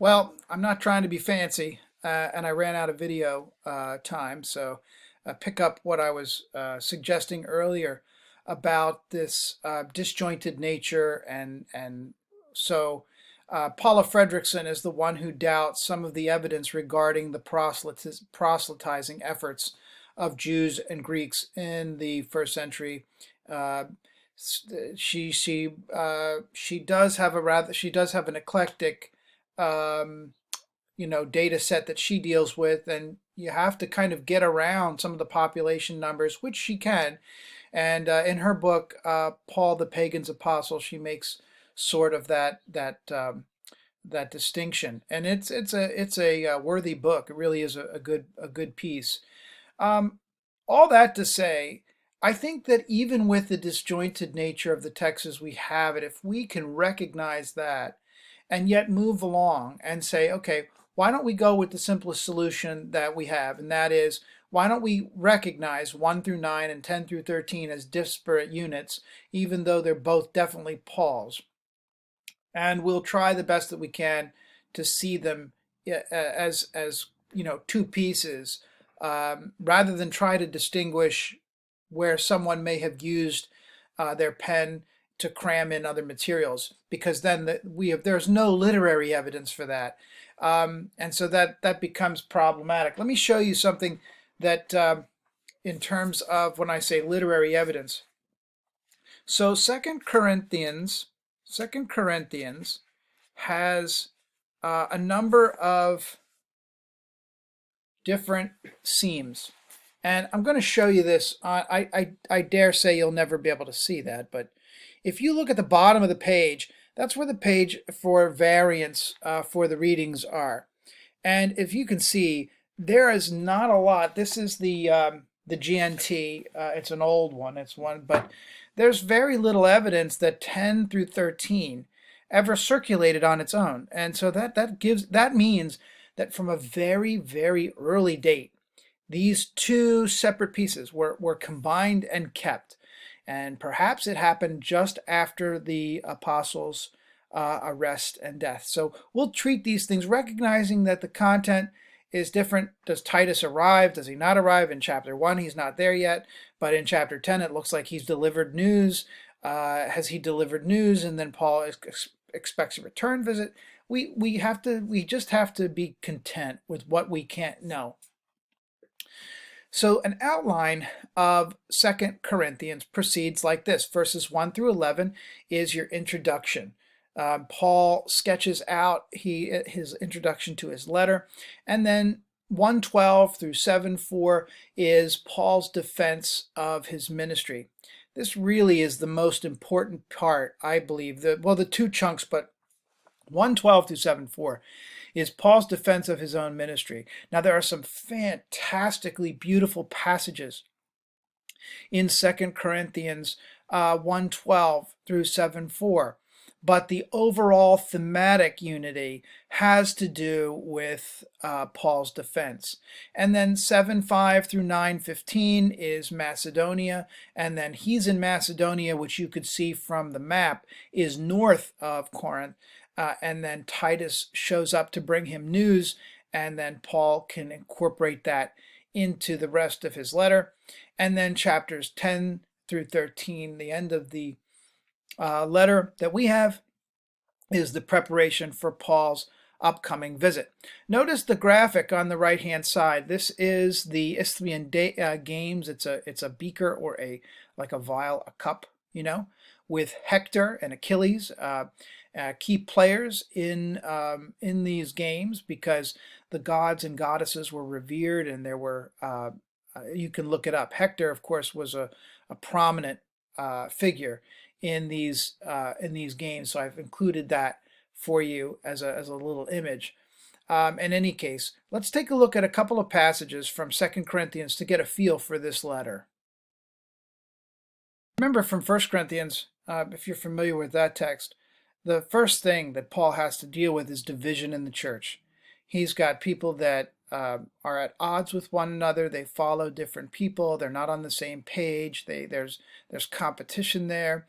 Well, I'm not trying to be fancy, and I ran out of video time, so pick up what I was suggesting earlier about this disjointed nature, and so Paula Fredrickson is the one who doubts some of the evidence regarding the proselytizing efforts of Jews and Greeks in the first century. Uh, she does have an eclectic um, data set that she deals with, and you have to kind of get around some of the population numbers, which she can. And in her book, Paul the Pagan's Apostle, she makes sort of that distinction, and it's a worthy book. It really is a good piece. Um, all that to say, I think that even with the disjointed nature of the text as we have it, if we can recognize that and yet move along and say, okay, why don't we go with the simplest solution that we have? And that is, why don't we recognize 1 through 9 and 10 through 13 as disparate units, even though they're both definitely Paul's? And we'll try the best that we can to see them as two pieces, rather than try to distinguish where someone may have used their pen to cram in other materials, because then there's no literary evidence for that, and so that becomes problematic. Let me show you something that, in terms of when I say literary evidence. So Second Corinthians has a number of different seams. And I'm going to show you this. I dare say you'll never be able to see that, but if you look at the bottom of the page, that's where the page for variants for the readings are. And if you can see, there is not a lot. This is the GNT. It's an old one. It's one, but there's very little evidence that 10 through 13 ever circulated on its own. And so that means that from a very, very early date, these two separate pieces were combined and kept. And perhaps it happened just after the apostles' arrest and death. So we'll treat these things recognizing that the content is different. Does Titus arrive? Does he not arrive? In chapter 1, he's not there yet. But in chapter 10, it looks like he's delivered news. Has he delivered news? And then Paul expects a return visit. We just have to be content with what we can't know. So an outline of 2 Corinthians proceeds like this. Verses 1 through 11 is your introduction. Paul sketches out his introduction to his letter, and then 1:12 through 7:4 is Paul's defense of his ministry. This really is the most important part, I believe. The two chunks, but 1:12 through 7:4 is Paul's defense of his own ministry. Now, there are some fantastically beautiful passages in 2 Corinthians 1:12 through 7:4. But the overall thematic unity has to do with Paul's defense. And then 7:5 through 9:15 is Macedonia. And then he's in Macedonia, which you could see from the map is north of Corinth. And then Titus shows up to bring him news. And then Paul can incorporate that into the rest of his letter. And then chapters 10 through 13, the end of the letter that we have, is the preparation for Paul's upcoming visit. Notice the graphic on the right hand side. This is the Isthmian Games. It's a beaker, or like a vial, a cup, with Hector and Achilles, key players in these games, because the gods and goddesses were revered, and there were you can look it up. Hector, of course, was a prominent figure in these games, so I've included that for you as a little image. In any case, let's take a look at a couple of passages from 2 Corinthians to get a feel for this letter. Remember from 1 Corinthians, if you're familiar with that text, the first thing that Paul has to deal with is division in the church. He's got people that are at odds with one another. They follow different people. They're not on the same page. There's competition there.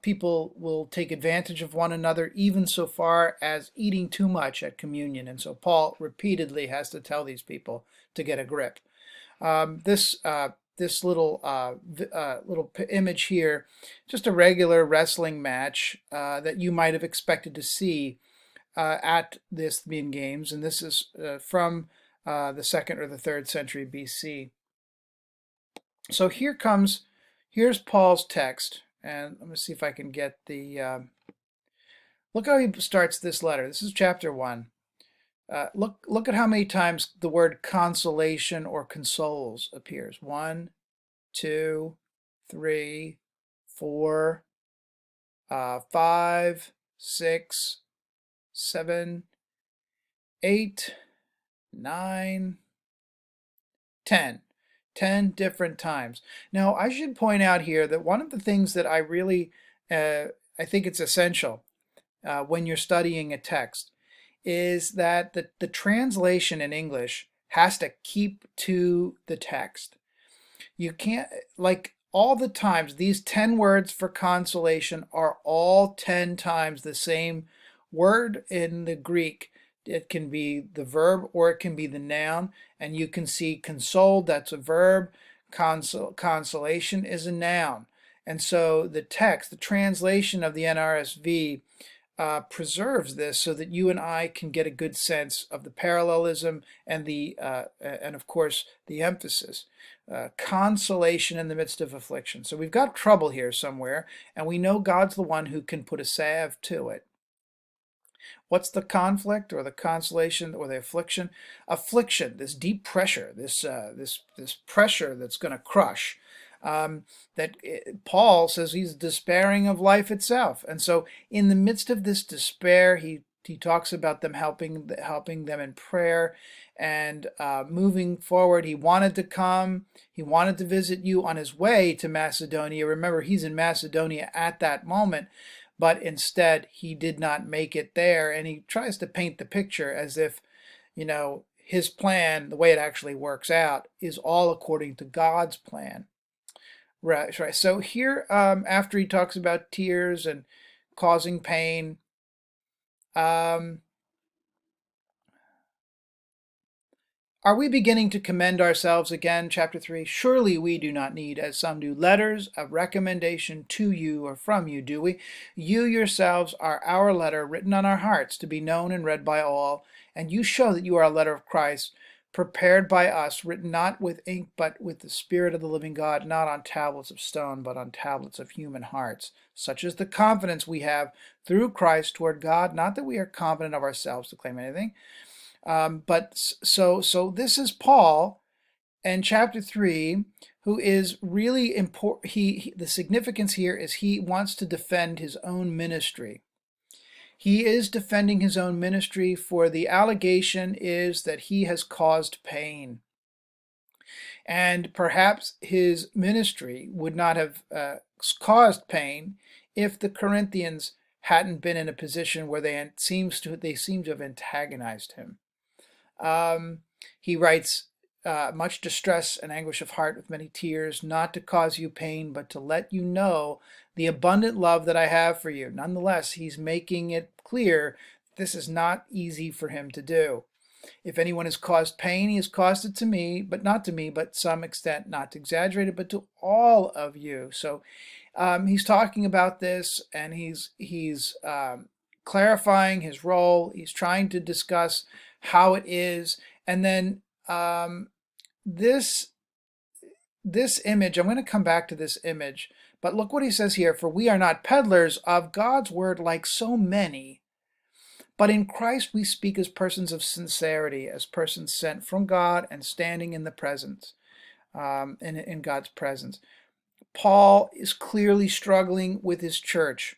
People will take advantage of one another, even so far as eating too much at communion. And so Paul repeatedly has to tell these people to get a grip. This little image here, just a regular wrestling match that you might have expected to see at the Isthmian Games, and this is from the 2nd or the 3rd century BC. So here's Paul's text, and let me see if I can get the. Look how he starts this letter. This is chapter 1. Look at how many times the word consolation or consoles appears. 1, 2, 3, 4, 5, 6, 7, 8, 9, 10. 10 different times. Now, I should point out here that one of the things that I think it's essential when you're studying a text is that the translation in English has to keep to the text. You can't, like all the times, these 10 words for consolation are all 10 times the same word in the Greek. It can be the verb or it can be the noun, and you can see consoled, that's a verb, consolation is a noun. And so the text, the translation of the NRSV preserves this so that you and I can get a good sense of the parallelism and and of course the emphasis. Consolation in the midst of affliction. So we've got trouble here somewhere, and we know God's the one who can put a salve to it. What's the conflict or the consolation or the affliction? Affliction, this deep pressure, this pressure that's going to crush. Paul says he's despairing of life itself, and so in the midst of this despair, he talks about them helping them in prayer and moving forward. He wanted to come. He wanted to visit you on his way to Macedonia. Remember, he's in Macedonia at that moment, but instead he did not make it there. And he tries to paint the picture as if, his plan, the way it actually works out, is all according to God's plan. Right. So here, after he talks about tears and causing pain, are we beginning to commend ourselves again? Chapter 3. Surely we do not need, as some do, letters of recommendation to you or from you, do we? You yourselves are our letter, written on our hearts, to be known and read by all. And you show that you are a letter of Christ, prepared by us, written not with ink, but with the Spirit of the living God, not on tablets of stone, but on tablets of human hearts. Such is the confidence we have through Christ toward God, not that we are confident of ourselves to claim anything. So this is Paul in chapter 3, who is really important. The significance here is he wants to defend his own ministry. He is defending his own ministry, for the allegation is that he has caused pain. And perhaps his ministry would not have caused pain if the Corinthians hadn't been in a position where they seem to have antagonized him. He writes, much distress and anguish of heart with many tears, not to cause you pain, but to let you know the abundant love that I have for you. Nonetheless, he's making it clear this is not easy for him to do. If anyone has caused pain, he has caused it to me, but not to me, but to some extent, not to exaggerate it, but to all of you. So he's talking about this, and he's clarifying his role. He's trying to discuss how it is. And then this image, I'm going to come back to this image, but look what he says here. For we are not peddlers of God's word like so many, but in Christ we speak as persons of sincerity, as persons sent from God and standing in the presence, in God's presence. Paul is clearly struggling with his church.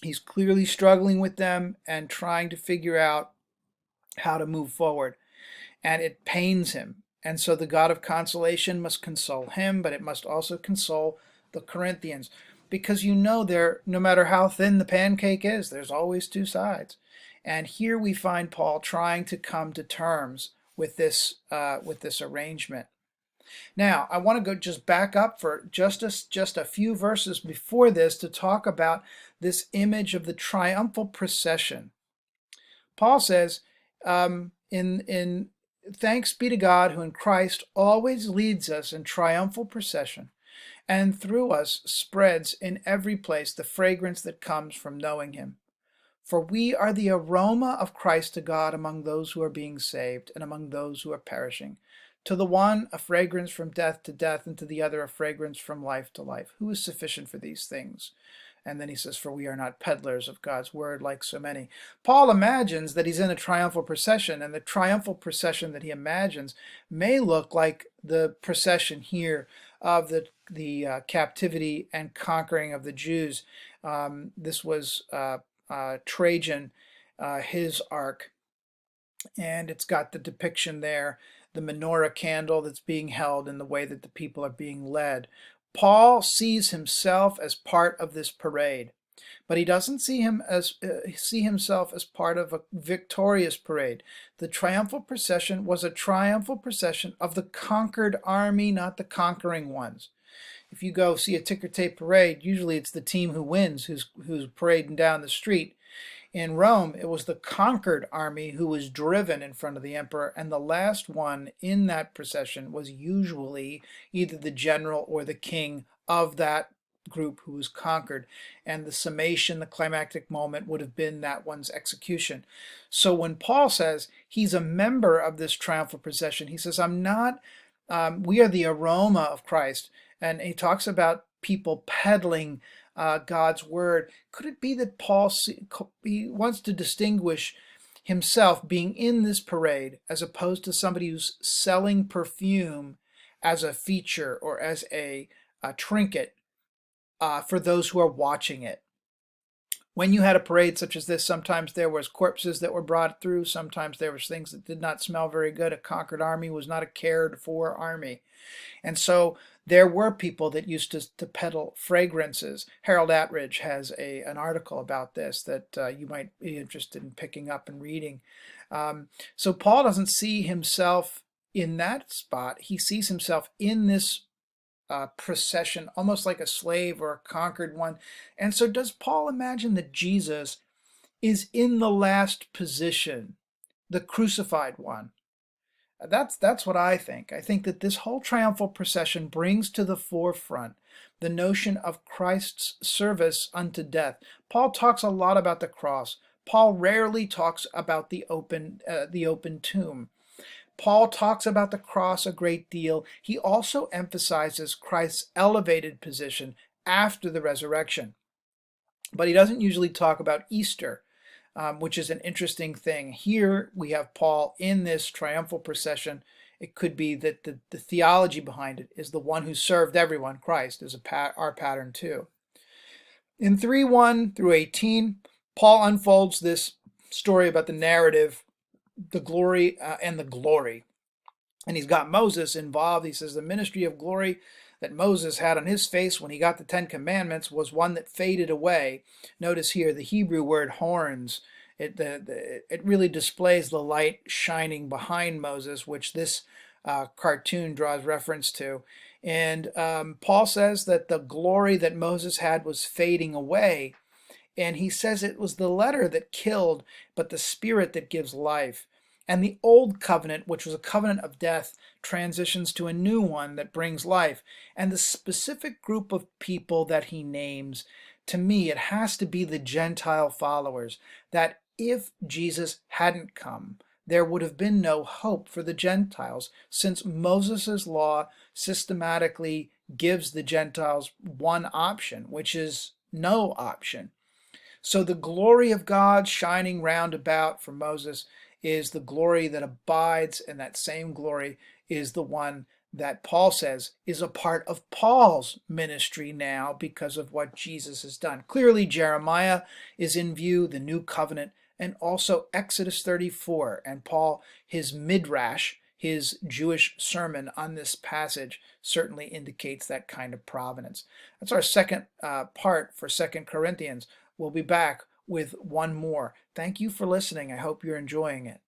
He's clearly struggling with them and trying to figure out how to move forward. And it pains him. And so the God of consolation must console him, but it must also console the Corinthians. Because no matter how thin the pancake is, there's always two sides. And here we find Paul trying to come to terms with this arrangement. Now, I want to go just back up for just a few verses before this to talk about this image of the triumphal procession. Paul says, in thanks be to God who in Christ always leads us in triumphal procession, and through us spreads in every place the fragrance that comes from knowing him. For we are the aroma of Christ to God among those who are being saved and among those who are perishing. To the one, a fragrance from death to death, and to the other, a fragrance from life to life. Who is sufficient for these things? And then he says, for we are not peddlers of God's word like so many. Paul imagines that he's in a triumphal procession, and the triumphal procession that he imagines may look like the procession here of the captivity and conquering of the Jews. This was Trajan, his ark, and it's got the depiction there, the menorah candle that's being held and the way that the people are being led. Paul sees himself as part of this parade, but he doesn't see himself as part of a victorious parade. The triumphal procession was a triumphal procession of the conquered army, not the conquering ones. If you go see a ticker tape parade, usually it's the team who wins who's parading down the street. In Rome, it was the conquered army who was driven in front of the emperor, and the last one in that procession was usually either the general or the king of that group who was conquered, and the summation, the climactic moment, would have been that one's execution. So when Paul says he's a member of this triumphal procession, he says, we are the aroma of Christ, and he talks about people peddling God's word. Could it be that Paul he wants to distinguish himself being in this parade as opposed to somebody who's selling perfume as a feature or as a trinket for those who are watching it? When you had a parade such as this, sometimes there was corpses that were brought through, sometimes there was things that did not smell very good. A conquered army was not a cared for army. And so there were people that used to peddle fragrances. Harold Attridge has an article about this that you might be interested in picking up and reading. So Paul doesn't see himself in that spot. He sees himself in this procession, almost like a slave or a conquered one. And so does Paul imagine that Jesus is in the last position, the crucified one? That's what I think. I think that this whole triumphal procession brings to the forefront the notion of Christ's service unto death. Paul talks a lot about the cross. Paul rarely talks about the open tomb. Paul talks about the cross a great deal. He also emphasizes Christ's elevated position after the resurrection. But he doesn't usually talk about Easter, which is an interesting thing. Here we have Paul in this triumphal procession. It could be that the theology behind it is the one who served everyone. Christ is our pattern too. In 3:1 through 18, Paul unfolds this story about the narrative, the glory and the glory. And he's got Moses involved. He says the ministry of glory that Moses had on his face when he got the Ten Commandments was one that faded away. Notice here the Hebrew word horns. It really displays the light shining behind Moses, which this cartoon draws reference to. And Paul says that the glory that Moses had was fading away. And he says it was the letter that killed, but the spirit that gives life. And the old covenant, which was a covenant of death, transitions to a new one that brings life. And the specific group of people that he names, to me, it has to be the Gentile followers. That if Jesus hadn't come, there would have been no hope for the Gentiles, since Moses' law systematically gives the Gentiles one option, which is no option. So the glory of God shining round about for Moses is the glory that abides, and that same glory is the one that Paul says is a part of Paul's ministry now because of what Jesus has done. Clearly, Jeremiah is in view, the new covenant, and also Exodus 34. And Paul, his midrash, his Jewish sermon on this passage, certainly indicates that kind of provenance. That's our second part for 2 Corinthians. We'll be back with one more. Thank you for listening. I hope you're enjoying it.